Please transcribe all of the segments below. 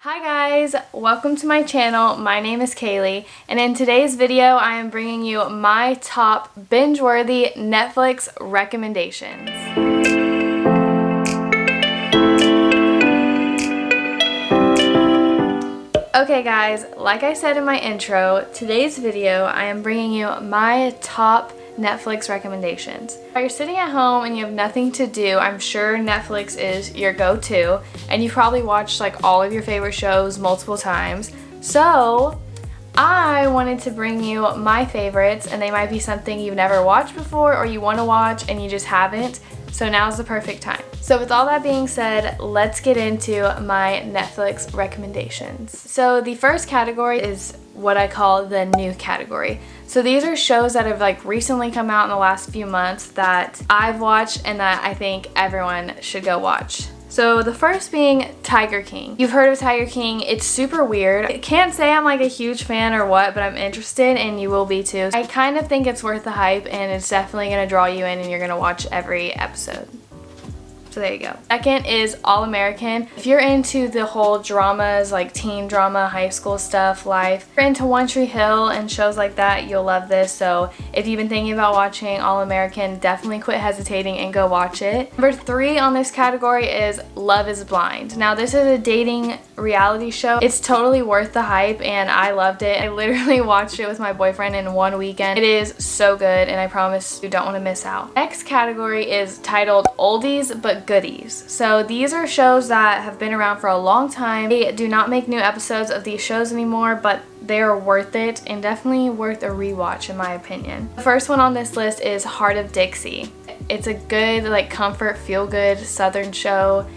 Hi guys, welcome to my channel. My name is Kaelee, and in today's video I am bringing you my top binge-worthy Netflix recommendations. Okay guys, like I said in my intro, today's video I am bringing you my top Netflix recommendations. If you're sitting at home and you have nothing to do, I'm sure Netflix is your go-to, and you've probably watched like all of your favorite shows multiple times. So I wanted to bring you my favorites, and they might be something you've never watched before or you want to watch and you just haven't. So now's the perfect time. So with all that being said, let's get into my Netflix recommendations. So the first category is what I call the new category. So these are shows that have like recently come out in the last few months that I've watched and that I think everyone should go watch. So the first being Tiger King. You've heard of Tiger King. It's super weird. I can't say I'm like a huge fan or what, but I'm interested and you will be too. I kind of think it's worth the hype and it's definitely going to draw you in and you're going to watch every episode. So there you go. Second is All American. If you're into the whole dramas, like teen drama, high school stuff, life, if you're into One Tree Hill and shows like that, you'll love this. So if you've been thinking about watching All American, definitely quit hesitating and go watch it. Number 3 on this category is Love is Blind. Now this is a dating reality show. It's totally worth the hype and I loved it. I literally watched it with my boyfriend in one weekend. It is so good and I promise you don't want to miss out. Next category is titled Oldies But Goodies. So these are shows that have been around for a long time. They do not make new episodes of these shows anymore, but they are worth it and definitely worth a rewatch in my opinion. The first one on this list is Hart of Dixie. It's a good like comfort feel-good southern show.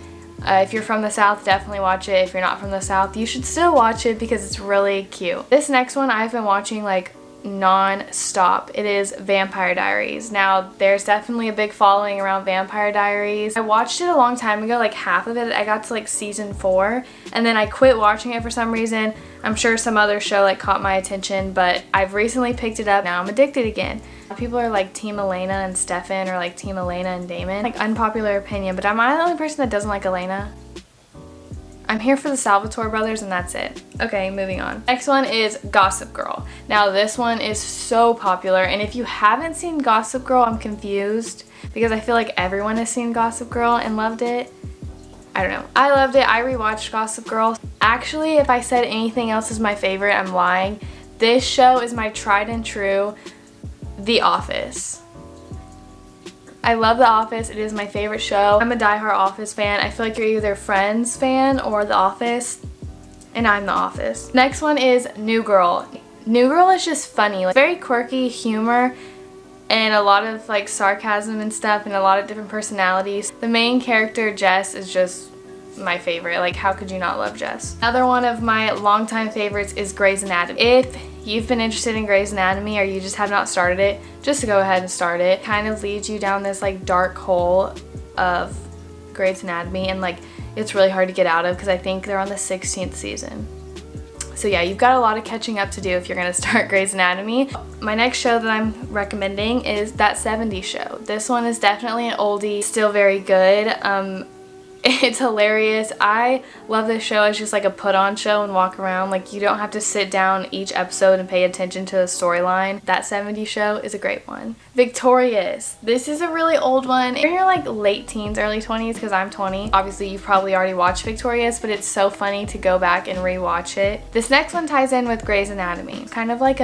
If you're from the South, definitely watch it. If you're not from the South, you should still watch it because it's really cute. This next one I've been watching like non-stop. It is Vampire Diaries. Now there's definitely a big following around Vampire Diaries. I watched it a long time ago, like half of it. I got to like season 4 and then I quit watching it for some reason. I'm sure some other show like caught my attention, but I've recently picked it up. Now I'm addicted again. People are like Team Elena and Stefan or like Team Elena and Damon. Like unpopular opinion, but am I the only person that doesn't like Elena? I'm here for the Salvatore brothers and that's it. Okay, moving on. Next one is Gossip Girl. Now this one is so popular and if you haven't seen Gossip Girl, I'm confused because I feel like everyone has seen Gossip Girl and loved it. I don't know. I loved it. I rewatched Gossip Girl. Actually, if I said anything else is my favorite, I'm lying. This show is my tried and true The Office. I love The Office. It is my favorite show. I'm a diehard Office fan. I feel like you're either Friends fan or The Office, and I'm The Office. Next one is New Girl. New Girl is just funny, like very quirky humor and a lot of like sarcasm and stuff and a lot of different personalities. The main character, Jess, is just my favorite. Like how could you not love Jess? Another one of my longtime favorites is Grey's Anatomy. If you've been interested in Grey's Anatomy or you just have not started it, just go ahead and start it. It kind of leads you down this like dark hole of Grey's Anatomy and like it's really hard to get out of because I think they're on the 16th season. So yeah, you've got a lot of catching up to do if you're gonna start Grey's Anatomy. My next show that I'm recommending is That 70s Show. This one is definitely an oldie, still very good. It's hilarious. I love this show. It's just like a put-on show and walk around. Like you don't have to sit down each episode and pay attention to the storyline. That 70s Show is a great one. Victorious. This is a really old one. You're in your like late teens, early 20s because I'm 20. Obviously you've probably already watched Victorious, but it's so funny to go back and rewatch it. This next one ties in with Grey's Anatomy. It's kind of like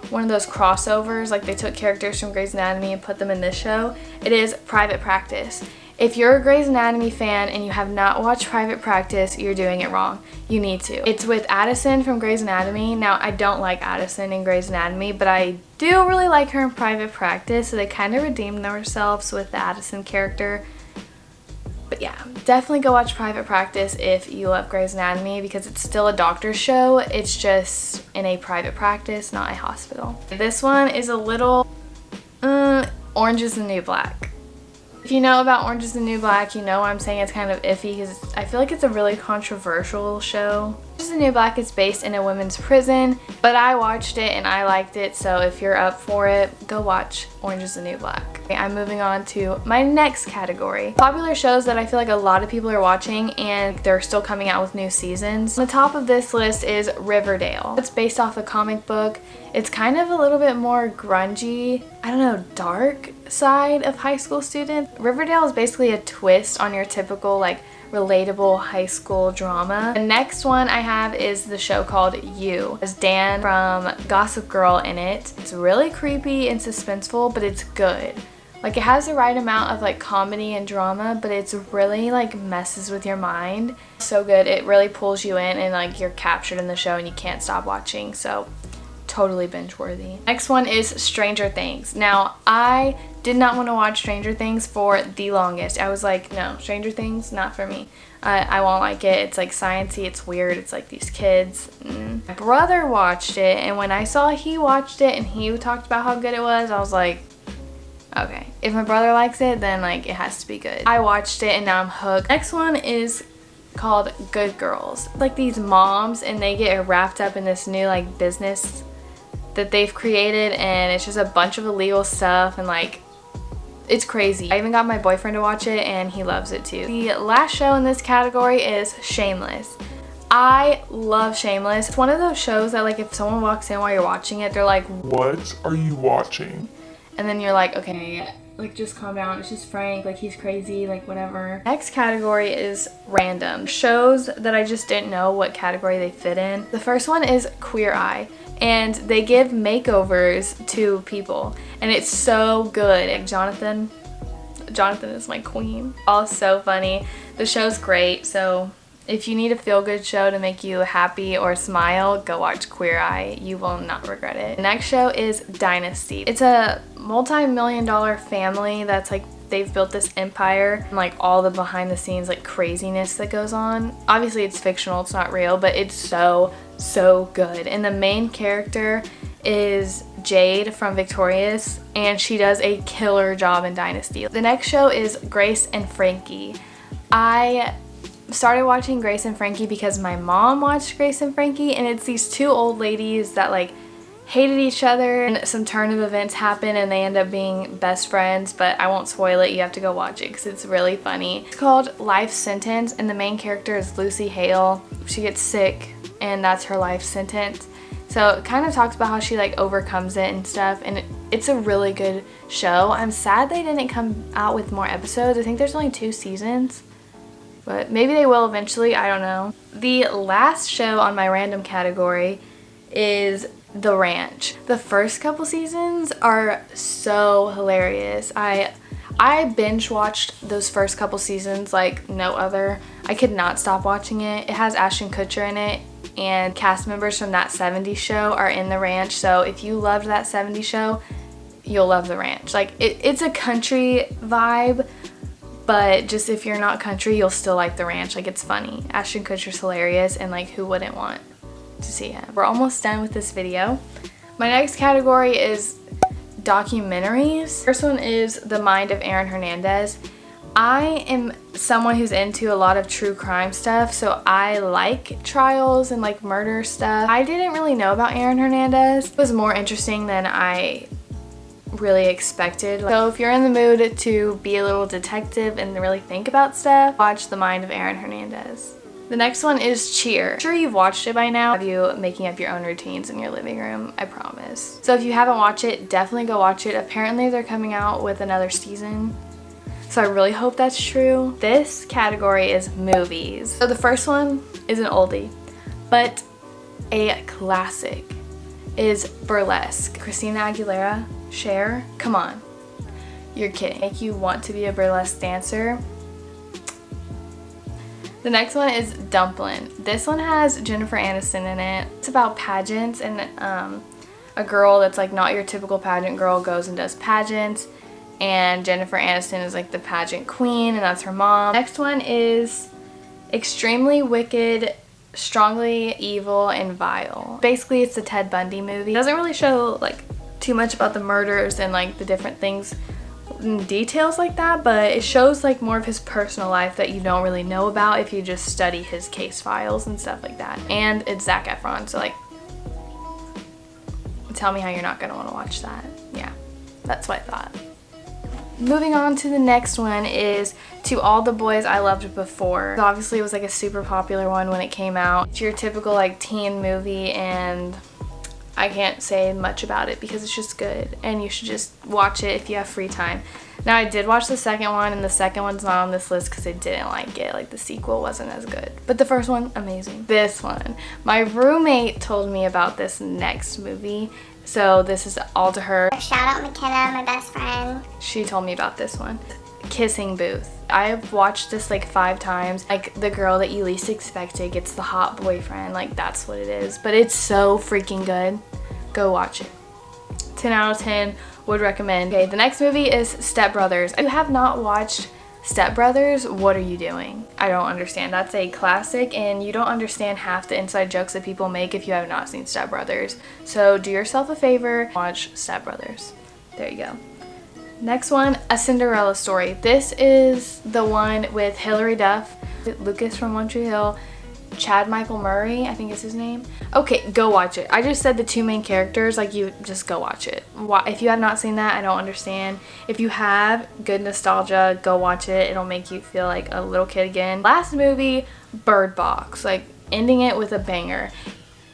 one of those crossovers, like they took characters from Grey's Anatomy and put them in this show. It is Private Practice. If you're a Grey's Anatomy fan and you have not watched Private Practice, you're doing it wrong. You need to. It's with Addison from Grey's Anatomy. Now, I don't like Addison in Grey's Anatomy, but I do really like her in Private Practice, so they kind of redeemed themselves with the Addison character. But yeah, definitely go watch Private Practice if you love Grey's Anatomy because it's still a doctor's show. It's just in a private practice, not a hospital. This one is a little Orange is the New Black. If you know about Orange is the New Black, you know I'm saying it's kind of iffy because I feel like it's a really controversial show. Orange is the New Black is based in a women's prison, but I watched it and I liked it, so if you're up for it, go watch Orange is the New Black. I'm moving on to my next category. Popular shows that I feel like a lot of people are watching and they're still coming out with new seasons. On the top of this list is Riverdale. It's based off a comic book. It's kind of a little bit more grungy, I don't know, dark side of high school students. Riverdale is basically a twist on your typical like relatable high school drama. The next one I have is the show called You. There's Dan from Gossip Girl in it. It's really creepy and suspenseful, but it's good. Like it has the right amount of like comedy and drama, but it's really like messes with your mind. So good. It really pulls you in and like you're captured in the show and you can't stop watching. So totally binge worthy. Next one is Stranger Things. Now I did not want to watch Stranger Things for the longest. I was like, no, Stranger Things, not for me. I won't like it. It's like sciencey, it's weird, it's like these kids. My brother watched it, and when I saw he watched it and he talked about how good it was, I was like, okay, if my brother likes it, then like it has to be good. I watched it and now I'm hooked. Next one is called Good Girls. Like these moms and they get wrapped up in this new like business that they've created, and it's just a bunch of illegal stuff and like it's crazy. I even got my boyfriend to watch it and he loves it too. The last show in this category is Shameless. I love Shameless. It's one of those shows that like if someone walks in while you're watching it, they're like, "What are you watching?" And then you're like, okay, like just calm down. It's just Frank, like he's crazy, like whatever. Next category is random. Shows that I just didn't know what category they fit in. The first one is Queer Eye. And they give makeovers to people and it's so good. Like Jonathan is my queen. All so funny. The show's great, so if you need a feel-good show to make you happy or smile, go watch Queer Eye. You will not regret it. The next show is Dynasty. It's a multi-million-dollar family that's like they've built this empire and like all the behind the scenes like craziness that goes on. Obviously it's fictional, it's not real, but it's so good. And the main character is Jade from Victorious and she does a killer job in Dynasty. The next show is Grace and Frankie. I started watching Grace and Frankie because my mom watched Grace and Frankie, and it's these two old ladies that like hated each other and some turn of events happen and they end up being best friends, but I won't spoil it. You have to go watch it because it's really funny. It's called Life Sentence and the main character is Lucy Hale. She gets sick and that's her life sentence. So it kind of talks about how she like overcomes it and stuff, and it's a really good show. I'm sad they didn't come out with more episodes. I think there's only 2 seasons, but maybe they will eventually, I don't know. The last show on my random category is The Ranch. The first couple seasons are so hilarious. I binge watched those first couple seasons like no other. I could not stop watching it. It has Ashton Kutcher in it, and cast members from That 70s Show are in The Ranch. So if you loved That 70s Show, you'll love The Ranch. Like it's a country vibe, but just if you're not country, you'll still like The Ranch. Like it's funny. Ashton Kutcher's hilarious, and like who wouldn't want to see him? We're almost done with this video. My next category is documentaries. First one is The Mind of Aaron Hernandez. I am someone who's into a lot of true crime stuff, so I like trials and like murder stuff. I didn't really know about Aaron Hernandez. It was more interesting than I really expected. So if you're in the mood to be a little detective and really think about stuff, watch The Mind of Aaron Hernandez. The next one is Cheer. I'm sure you've watched it by now. Have you making up your own routines in your living room, I promise. So if you haven't watched it, definitely go watch it. Apparently they're coming out with another season, so I really hope that's true. This category is movies. So the first one is an oldie, but a classic is Burlesque. Christina Aguilera, Cher, come on. You're kidding. Make you want to be a burlesque dancer. The next one is Dumplin. This one has Jennifer Aniston in it. It's about pageants, and a girl that's like not your typical pageant girl goes and does pageants, and Jennifer Aniston is like the pageant queen, and that's her mom. Next one is Extremely Wicked, Strongly Evil, and Vile. Basically it's the Ted Bundy movie. It doesn't really show like too much about the murders and like the different things and details like that, but it shows like more of his personal life that you don't really know about if you just study his case files and stuff like that. And it's Zac Efron, so like tell me how you're not gonna want to watch that. Yeah, that's what I thought. Moving on to the next one is To All the Boys I Loved Before. Obviously it was like a super popular one when it came out. It's your typical like teen movie, and I can't say much about it because it's just good and you should just watch it if you have free time. Now I did watch the second one, and the second one's not on this list because I didn't like it. Like the sequel wasn't as good. But the first one, amazing. This one, my roommate told me about this next movie. So this is all to her. Shout out McKenna, my best friend. She told me about this one. Kissing Booth. I've watched this like 5 times. Like the girl that you least expected gets the hot boyfriend. Like that's what it is. But it's so freaking good. Go watch it. 10 out of 10 would recommend. Okay, the next movie is Step Brothers. If you have not watched Step Brothers, what are you doing? I don't understand. That's a classic, and you don't understand half the inside jokes that people make if you have not seen Step Brothers. So do yourself a favor, watch Step Brothers. There you go. Next one, A Cinderella Story. This is the one with Hilary Duff, Lucas from One Tree Hill, Chad Michael Murray, I think is his name. Okay, go watch it. I just said the 2 main characters, like you just go watch it. If you have not seen that, I don't understand. If you have, good nostalgia, go watch it. It'll make you feel like a little kid again. Last movie, Birdbox, like ending it with a banger.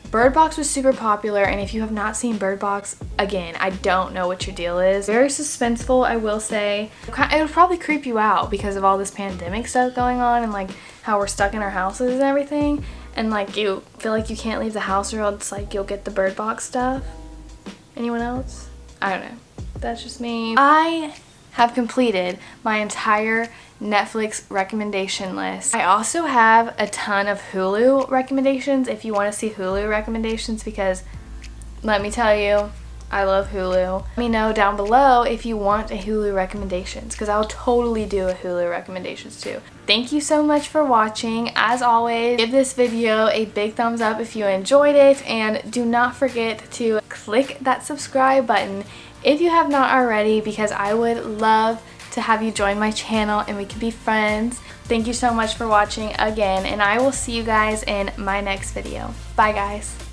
Birdbox was super popular, and if you have not seen Birdbox, again, I don't know what your deal is. Very suspenseful, I will say. It would probably creep you out because of all this pandemic stuff going on, and like how we're stuck in our houses and everything, and like you feel like you can't leave the house or else like you'll get the Birdbox stuff. Anyone else? I don't know. That's just me. I have completed my entire Netflix recommendation list. I also have a ton of Hulu recommendations if you want to see Hulu recommendations, because let me tell you, I love Hulu. Let me know down below if you want a Hulu recommendations, because I'll totally do a Hulu recommendations too. Thank you so much for watching. As always, give this video a big thumbs up if you enjoyed it, and do not forget to click that subscribe button if you have not already, because I would love to have you join my channel and we can be friends. Thank you so much for watching again, and I will see you guys in my next video. Bye guys.